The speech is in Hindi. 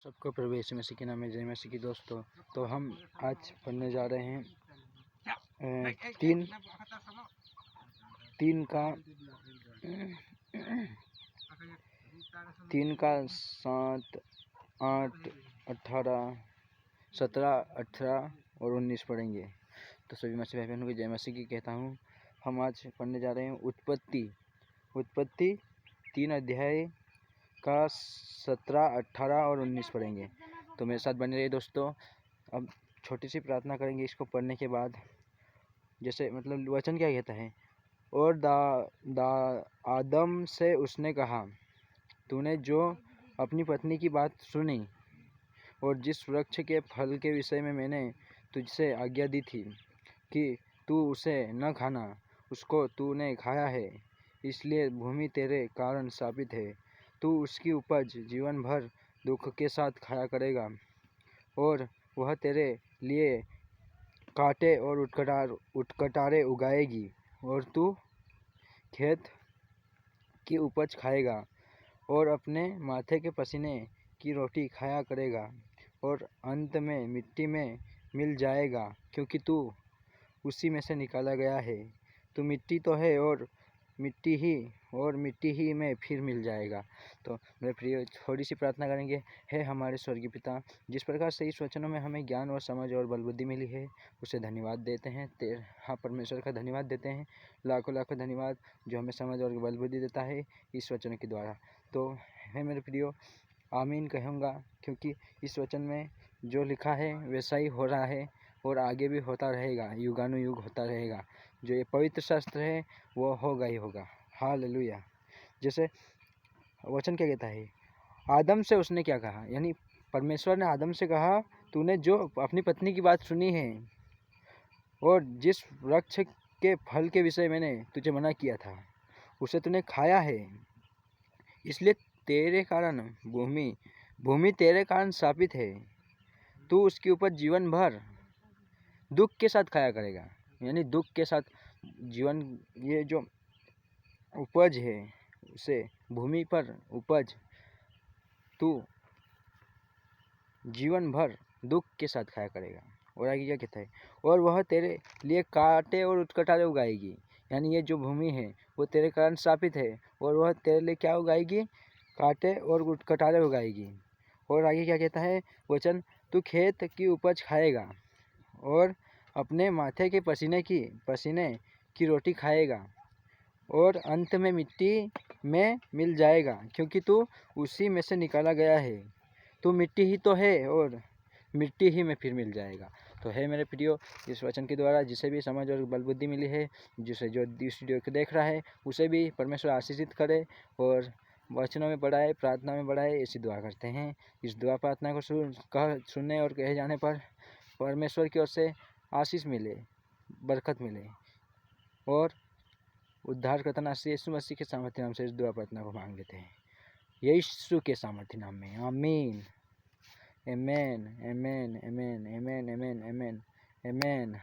सबको प्रभु यीशु मसीह के नाम में जय मसीह की दोस्तों। तो हम आज पढ़ने जा रहे हैं तीन का 7, 8, 18, 17, 18 और 19 पढ़ेंगे। तो सभी मसीह भाई बहनों को जय मसीह की कहता हूँ। हम आज पढ़ने जा रहे हैं उत्पत्ति 3 अध्याय का 17, 18 और 19 पढ़ेंगे। तो मेरे साथ बने रहिए दोस्तों। अब छोटी सी प्रार्थना करेंगे इसको पढ़ने के बाद। जैसे मतलब वचन क्या कहता है, और आदम से उसने कहा, तूने जो अपनी पत्नी की बात सुनी और जिस वृक्ष के फल के विषय में मैंने तुझसे आज्ञा दी थी कि तू उसे न खाना, उसको तूने खाया है, इसलिए भूमि तेरे कारण शापित है। तू उसकी उपज जीवन भर दुख के साथ खाया करेगा और वह तेरे लिए कांटे और उटकटारे उगाएगी, और तू खेत की उपज खाएगा और अपने माथे के पसीने की रोटी खाया करेगा और अंत में मिट्टी में मिल जाएगा, क्योंकि तू उसी में से निकाला गया है। तू मिट्टी तो है और मिट्टी ही में फिर मिल जाएगा। तो मेरे प्रिय, थोड़ी सी प्रार्थना करेंगे। हे हमारे स्वर्गीय पिता, जिस प्रकार से इस वचनों में हमें ज्ञान और समझ और बल बुद्धि मिली है, उसे धन्यवाद देते हैं। हाँ, परमेश्वर का धन्यवाद देते हैं। लाखों लाखों धन्यवाद जो हमें समझ और बल बुद्धि देता है इस वचनों के द्वारा। तो है मेरे प्रियो, आमीन कहूँगा, क्योंकि इस वचन में जो लिखा है वैसा ही हो रहा है और आगे भी होता रहेगा, युगानुयुग होता रहेगा। जो ये पवित्र शास्त्र है वो होगा ही होगा। हालेलुया। जैसे वचन क्या कहता है, आदम से उसने क्या कहा, यानी परमेश्वर ने आदम से कहा, तूने जो अपनी पत्नी की बात सुनी है और जिस वृक्ष के फल के विषय मैंने तुझे मना किया था उसे तूने खाया है, इसलिए तेरे कारण भूमि तेरे कारण शापित है। तू उसकी उपज जीवन भर दुख के साथ खाया करेगा, यानी दुख के साथ जीवन, ये जो उपज है उसे भूमि पर उपज तू जीवन भर दुख के साथ खाया करेगा। और आगे क्या कहता है, और वह तेरे लिए कांटे और उटकटारे उगाएगी, यानी ये जो भूमि है वो तेरे कारण शापित है और वह तेरे लिए क्या उगाएगी, कांटे और उटकटारे उगाएगी। और आगे क्या कहता है वचन, तू खेत की उपज खाएगा और अपने माथे के पसीने की रोटी खाएगा और अंत में मिट्टी में मिल जाएगा, क्योंकि तू उसी में से निकाला गया है। तू मिट्टी ही तो है और मिट्टी ही में फिर मिल जाएगा। तो है मेरे प्रियो, इस वचन के द्वारा जिसे भी समझ और बल बुद्धि मिली है, जिसे जो इस वीडियो को देख रहा है, उसे भी परमेश्वर आशीषित करे और वचनों में बढ़ाए, प्रार्थना में बढ़ाए, ऐसी दुआ करते हैं। इस दुआ प्रार्थना को सुनने और कहे जाने पर परमेश्वर की ओर से आशीष मिले, बरकत मिले और उद्धार करता नाम यीशु मसीह के सामर्थ्य नाम से इस दुआ प्रार्थना को मांग लेते हैं, यीशु के सामर्थ्य नाम में, आमीन। आमेन, आमेन, आमेन, आमेन, आमेन, आमेन, आमेन।